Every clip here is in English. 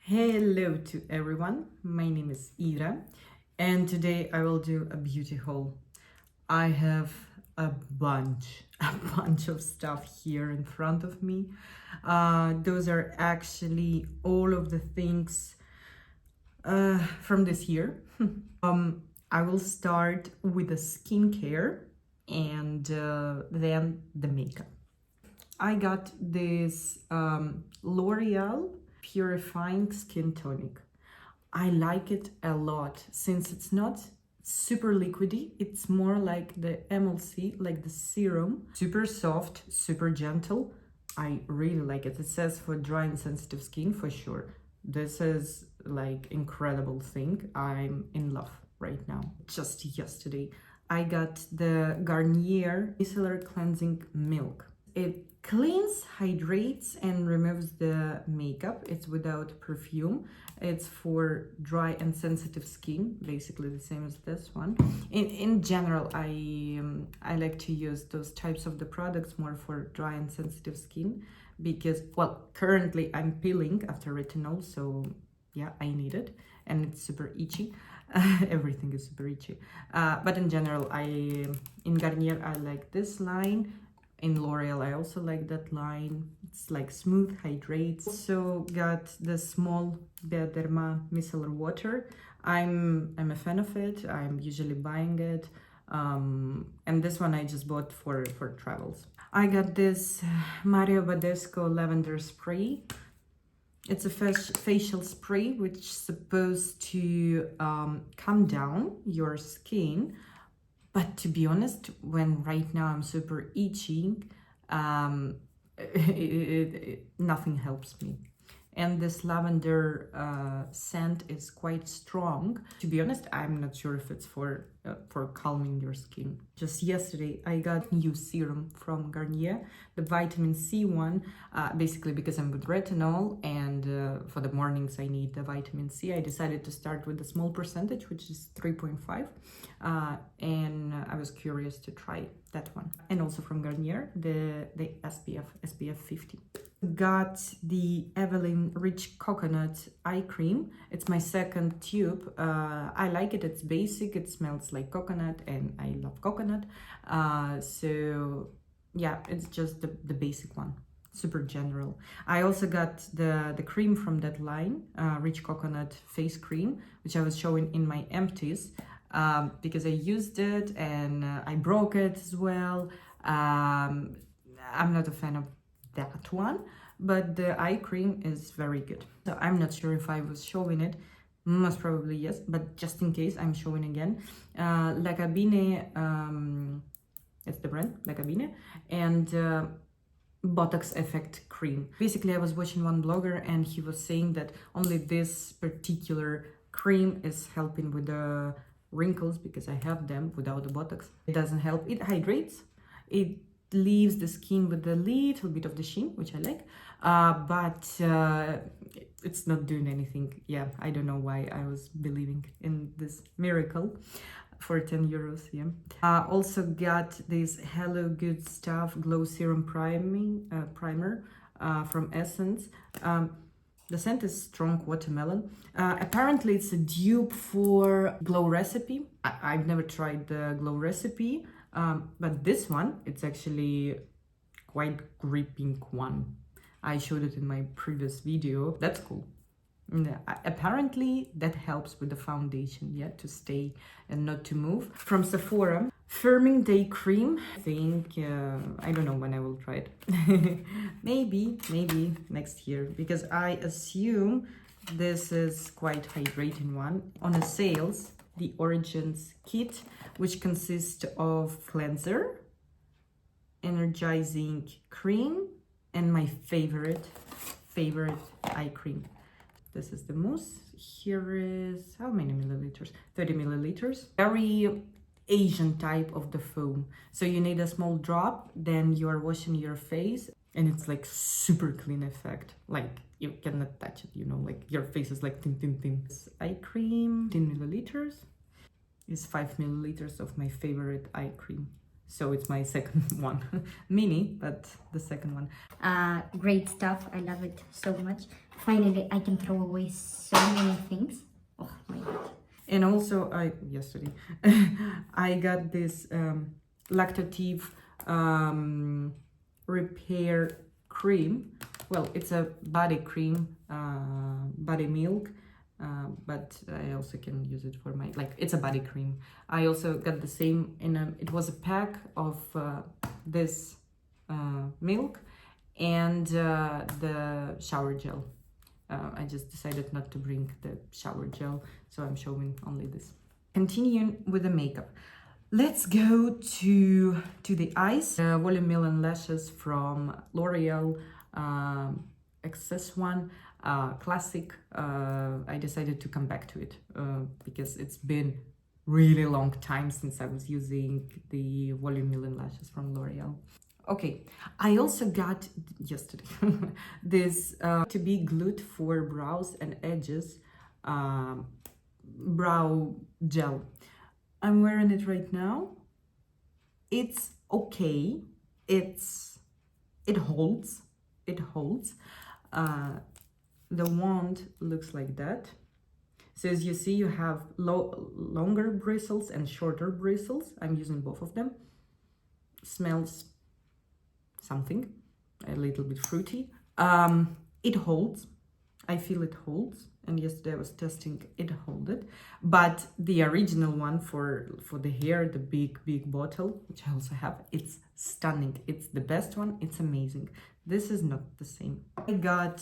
Hello to everyone, my name is Ira and today I will do a beauty haul. I have a bunch of stuff here in front of me. Those are actually all of the things from this year. I will start with the skincare and then the makeup. I got this L'Oreal Purifying Skin Tonic. I like it a lot since it's not super liquidy. It's more like the MLC, like the serum. Super soft, super gentle. I really like it. It says for dry and sensitive skin for sure. This is like incredible thing. I'm in love right now. Just yesterday, I got the Garnier Micellar Cleansing Milk. It cleans, hydrates, and removes the makeup. It's without perfume. It's for dry and sensitive skin, basically the same as this one. In general, I like to use those types of the products more for dry and sensitive skin because, well, currently I'm peeling after retinol, so yeah, I need it, and it's super itchy. Everything is super itchy. But in general, in Garnier, I like this line. In L'Oreal, I also like that line. It's like smooth, hydrates. Also got the small Bioderma micellar water. I'm a fan of it. I'm usually buying it. And this one I just bought for travels. I got this BADESCU lavender spray. It's a facial spray which is supposed to calm down your skin. But to be honest, when right now I'm super itchy, nothing helps me. And this lavender scent is quite strong. To be honest, I'm not sure if it's for calming your skin. Just yesterday, I got new serum from Garnier, the Vitamin C one, basically because I'm with retinol and for the mornings I need the vitamin C. I decided to start with a small percentage, which is 3.5, and I was curious to try that one. And also from Garnier, the SPF 50. Got the Eveline Rich Coconut Eye Cream. It's my second tube. I like it. It's basic. It smells like coconut and I love coconut. So yeah, it's just the basic one. Super general. I also got the cream from that line, Rich Coconut Face Cream, which I was showing in my empties because I used it and I broke it as well. I'm not a fan of that one, but the eye cream is very good. So I'm not sure if I was showing it, most probably yes, but just in case I'm showing again. Cabine, it's the brand, Cabine, and Botox Effect cream. Basically, I was watching one blogger and he was saying that only this particular cream is helping with the wrinkles because I have them without the Botox. It doesn't help. It hydrates. It leaves the skin with a little bit of the sheen, which I like, but it's not doing anything. Yeah, I don't know why I was believing in this miracle for 10 euros. Yeah. Also got this Hello Good Stuff Glow Serum primer from Essence. The scent is strong watermelon. Apparently it's a dupe for Glow Recipe. I've never tried the Glow Recipe. But this one, it's actually quite gripping one. I showed it in my previous video. That's cool. Apparently that helps with the foundation, yeah, to stay and not to move. From Sephora, Firming Day Cream. I think, I don't know when I will try it. maybe next year, because I assume this is quite hydrating one. On a sales, the Origins kit, which consists of cleanser, energizing cream, and my favorite eye cream. This is the mousse. Here is, how many milliliters? 30 milliliters. Very Asian type of the foam. So you need a small drop, then you are washing your face, and it's like super clean effect. Like you cannot touch it, you know, like your face is like thin. This eye cream, 10 milliliters. Is 5 milliliters of my favorite eye cream. So it's my second one. Mini, but the second one. Great stuff. I love it so much. Finally, I can throw away so many things. Oh my god. And also, yesterday, I got this Lactovit repair cream. Well, it's a body cream, body milk, but I also can use it for my, like, it's a body cream. I also got the same it was a pack of this milk and the shower gel. I just decided not to bring the shower gel, so I'm showing only this. Continuing with the makeup. Let's go to the eyes. Volume Million Lashes from L'Oreal, XS1, classic. I decided to come back to it because it's been really long time since I was using the Volume Million Lashes from L'Oreal. Okay, I also got yesterday this to be glued for brows and edges brow gel. I'm wearing it right now. It's okay. It holds. It holds. The wand looks like that. So as you see, you have longer bristles and shorter bristles. I'm using both of them. Smells something, a little bit fruity. It holds. I feel it holds. And yesterday I was testing, it holded. But the original one for the hair, the big bottle, which I also have, it's stunning. It's the best one. It's amazing. This is not the same. I got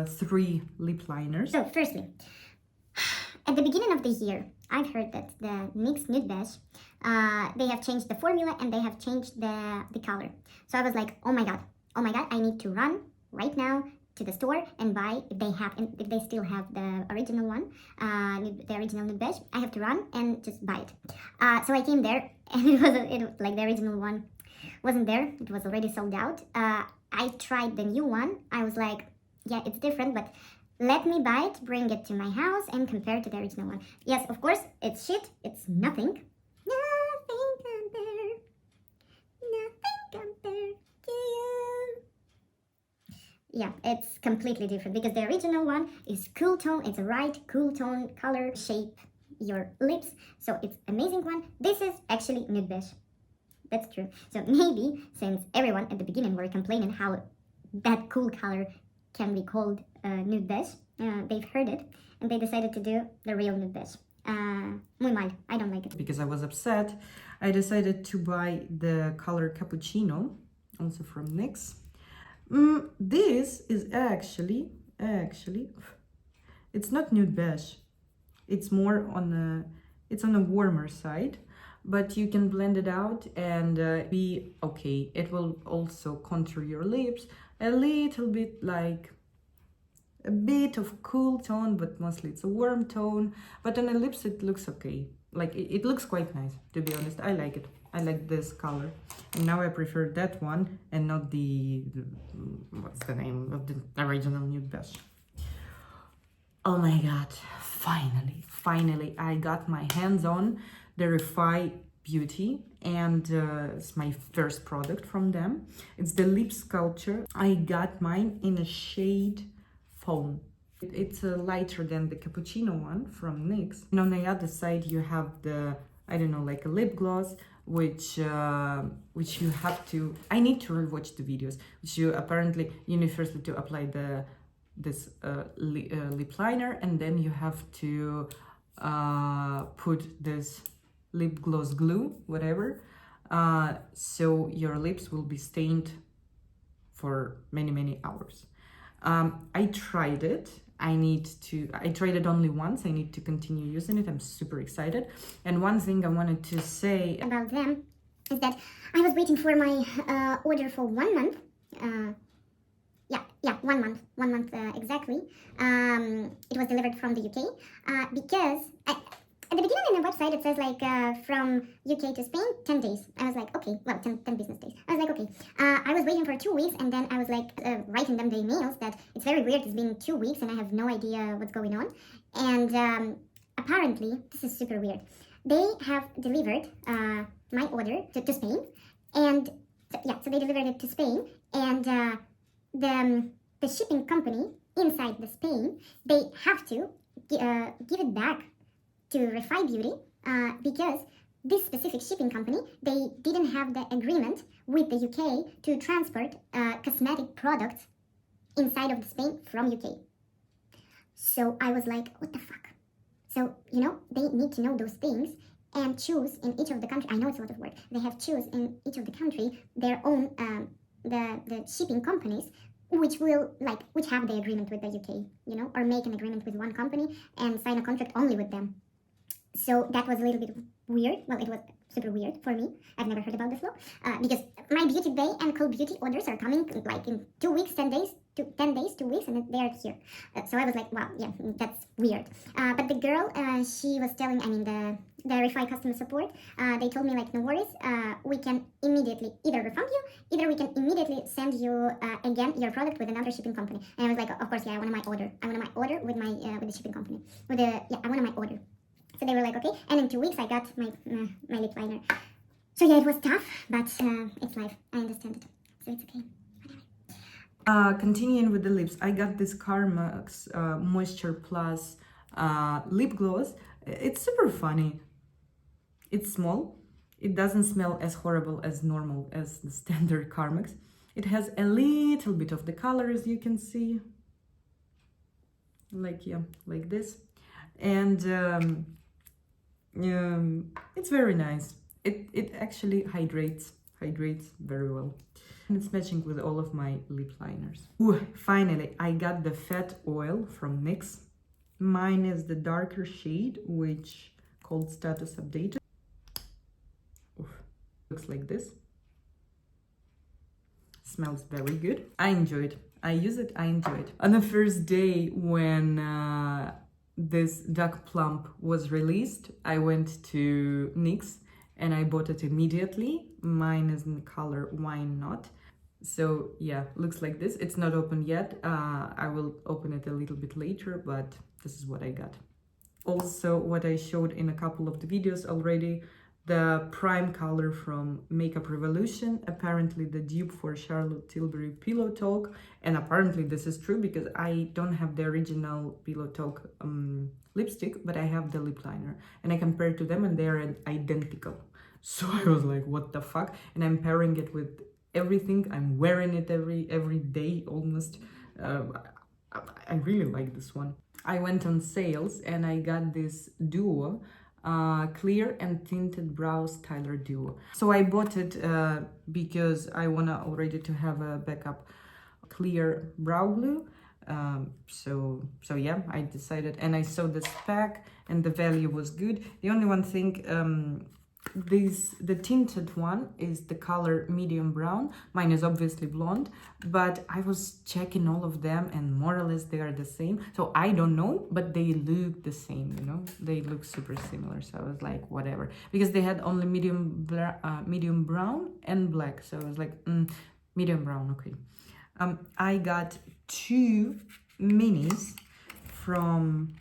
3 lip liners. So firstly, at the beginning of the year, I've heard that the NYX Nude Beige, they have changed the formula and they have changed the color. So I was like, oh my god, I need to run right now to the store and buy, if they still have the original one, the original Nude Beige, I have to run and just buy it. So I came there and it was like the original one wasn't there. It was already sold out. I tried the new one. I was like, yeah, it's different, but let me buy it, bring it to my house and compare it to the original one. Yes, of course, it's shit. It's nothing. Nothing compared to you. Yeah, it's completely different because the original one is cool tone. It's a right cool tone color, shape your lips. So it's amazing one. This is actually Nude Beige. That's true. So maybe since everyone at the beginning were complaining how that cool color can be called Nude Beige, they've heard it and they decided to do the real Nude Beige. Muy mal. I don't like it. Because I was upset, I decided to buy the color Cappuccino, also from NYX. This is actually, it's not Nude Beige. It's more on a warmer side. But you can blend it out and be okay. It will also contour your lips a little bit, like a bit of cool tone, but mostly it's a warm tone. But on the lips it looks okay. Like it looks quite nice, to be honest. I like it. I like this color. And now I prefer that one and not the what's the name of the original Nude Beige. Oh my god, finally I got my hands on the Refy Beauty, and it's my first product from them. It's the lip sculpture. I got mine in a shade Fawn. It's lighter than the Cappuccino one from NYX. And on the other side you have the, I don't know, like a lip gloss, which you have to, I need to rewatch the videos, which you apparently, you need firstly to apply this lip liner, and then you have to put this lip gloss glue, whatever, so your lips will be stained for many hours. I tried it. I tried it only once. I need to continue using it. I'm super excited. And one thing I wanted to say about them is that I was waiting for my order for 1 month. Yeah, 1 month exactly. It was delivered from the UK because at the beginning on the website it says like from UK to Spain 10 days. I was like, okay, well, 10 business days. I was like, okay. I was waiting for 2 weeks, and then I was like writing them the emails that it's very weird, it's been 2 weeks and I have no idea what's going on. And apparently this is super weird. They have delivered my order to Spain, and so they delivered it to Spain, and the shipping company inside the Spain, they have to give it back to Refy Beauty because this specific shipping company, they didn't have the agreement with the UK to transport cosmetic products inside of the Spain from UK. So I was like, what the fuck? So, you know, they need to know those things and choose in each of the country. I know it's a lot of work. They have choose in each of the country their own the shipping companies which have the agreement with the UK, you know, or make an agreement with one company and sign a contract only with them. So that was a little bit weird. Well, it was super weird for me. I've never heard about this law because my Beauty Bay and Cool Beauty orders are coming like in 2 weeks, 10 days, 2 weeks, and they are here. So I was like, wow, yeah, that's weird. But the girl, she was telling, I mean, the Refy customer support, they told me like, no worries, we can immediately either refund you, either we can immediately send you again your product with another shipping company. And I was like, of course, yeah, I wanted my order. I wanted my order with my with the shipping company. I wanted my order. So they were like, okay, and in 2 weeks I got my my lip liner. So yeah, it was tough, but it's life. I understand it, so it's okay. Continuing with the lips, I got this Carmex Moisture Plus lip gloss. It's super funny. It's small. It doesn't smell as horrible as normal as the standard Carmex. It has a little bit of the color, as you can see, like this, and it's very nice. It actually hydrates very well. And it's matching with all of my lip liners. Ooh, finally, I got the fat oil from NYX. Mine is the darker shade, which called Status Updated. Oof, looks like this. Smells very good. I enjoy it. I use it, I enjoy it. On the first day when this Duck Plump was released, I went to NYX and I bought it immediately. Mine is in the color Wine Not. So yeah, looks like this. It's not open yet. I will open it a little bit later, but this is what I got. Also, what I showed in a couple of the videos already, the prime color from Makeup Revolution, apparently the dupe for Charlotte Tilbury Pillow Talk, and apparently this is true because I don't have the original Pillow Talk lipstick, but I have the lip liner, and I compared to them and they are identical. So I was like, what the fuck? And I'm pairing it with everything. I'm wearing it every day almost. I really like this one. I went on sales and I got this duo, clear and tinted brow styler duo. So I bought it because I wanna already to have a backup clear brow glue. So yeah, I decided, and I saw this pack and the value was good. The only one thing, the tinted one is the color medium brown. Mine is obviously blonde, but I was checking all of them and more or less they are the same. So I don't know, but they look the same, you know, they look super similar. So I was like, whatever, because they had only medium brown and black. So I was like, medium brown, okay. I got 2 minis from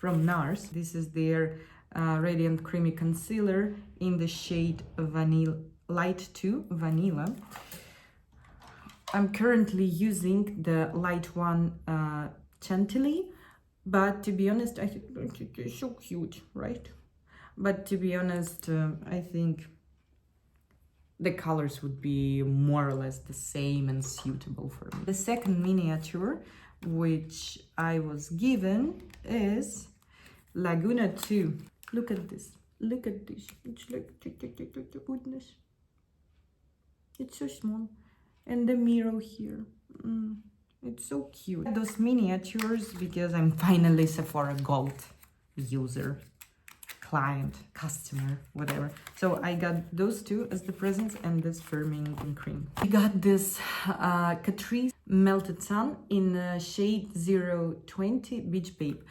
Nars. This is their Radiant Creamy Concealer in the shade Vanilla Light 2 Vanilla. I'm currently using the light one Chantilly, but to be honest, I think it's so cute, right? But to be honest, I think the colors would be more or less the same and suitable for me. The second miniature which I was given is Laguna 2. Look at this. Look at this. It's like, goodness. It's so small. And the mirror here. It's so cute. Those miniatures because I'm finally Sephora Gold user, client, customer, whatever. So I got those 2 as the presents and this firming cream. I got this Catrice Melted Sun in the shade 020 Beach Babe.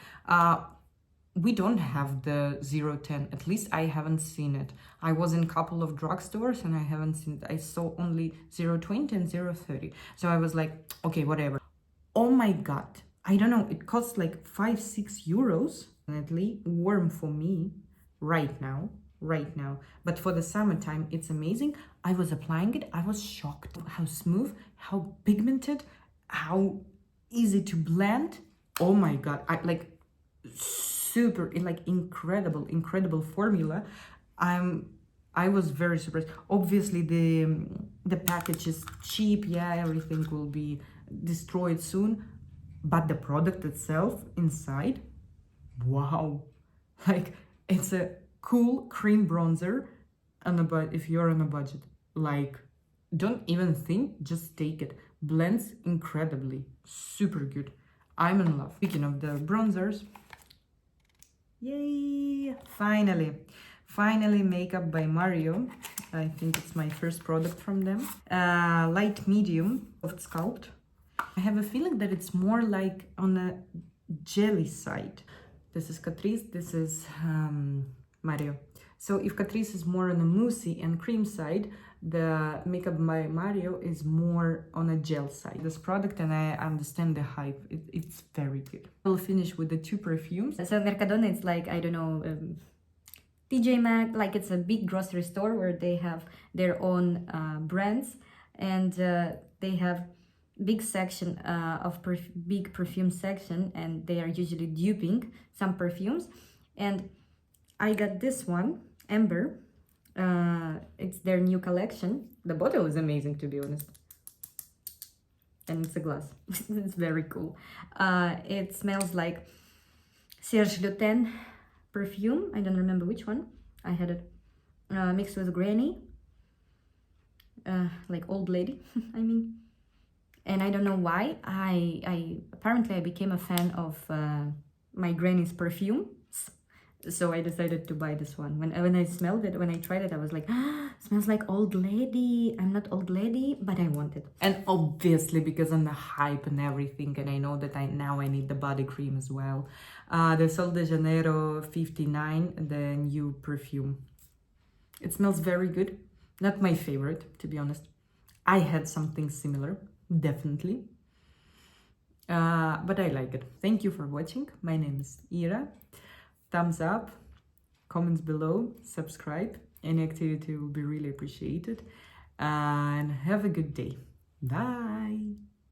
We don't have the 010, at least I haven't seen it. I was in a couple of drugstores and I haven't seen it. I saw only 020 and 030. So I was like, okay, whatever. Oh my God. I don't know, it costs like 5-6 euros. Definitely warm for me right now. right now. But for the summertime, it's amazing. I was applying it. I was shocked how smooth, how pigmented, how easy to blend. Oh my God. I like super, like incredible formula. I was very surprised. Obviously, the package is cheap. Yeah, everything will be destroyed soon. But the product itself inside, wow. Like, it's a cool cream bronzer if you're on a budget. Like, don't even think, just take it. Blends incredibly. Super good. I'm in love. Speaking of the bronzers, yay! Finally, makeup by Mario. I think it's my first product from them. Light medium of Sculpt. I have a feeling that it's more like on a jelly side. This is Catrice, this is Mario. So if Catrice is more on a moussey and cream side, the makeup by Mario is more on a gel side. This product, and I understand the hype, it's very good. I'll finish with the two perfumes. So Mercadona, it's like, I don't know, TJ Maxx, like it's a big grocery store where they have their own brands, and they have big section of big perfume section, and they are usually duping some perfumes. And I got this one, Amber. It's their new collection. The bottle is amazing, to be honest, and it's a glass. It's very cool. It smells like Serge Lutens perfume. I don't remember which one. I had it mixed with Granny, like old lady. I mean, and I don't know why. I apparently I became a fan of my Granny's perfume. So I decided to buy this one. When I smelled it, when I tried it, I was like, smells like old lady. I'm not old lady, but I want it. And obviously, because of the hype and everything, and I know that I need the body cream as well. The Sol de Janeiro 59, the new perfume. It smells very good. Not my favorite, to be honest. I had something similar, definitely. But I like it. Thank you for watching. My name is Ira. Thumbs up, comments below, subscribe. Any activity will be really appreciated. And have a good day. Bye.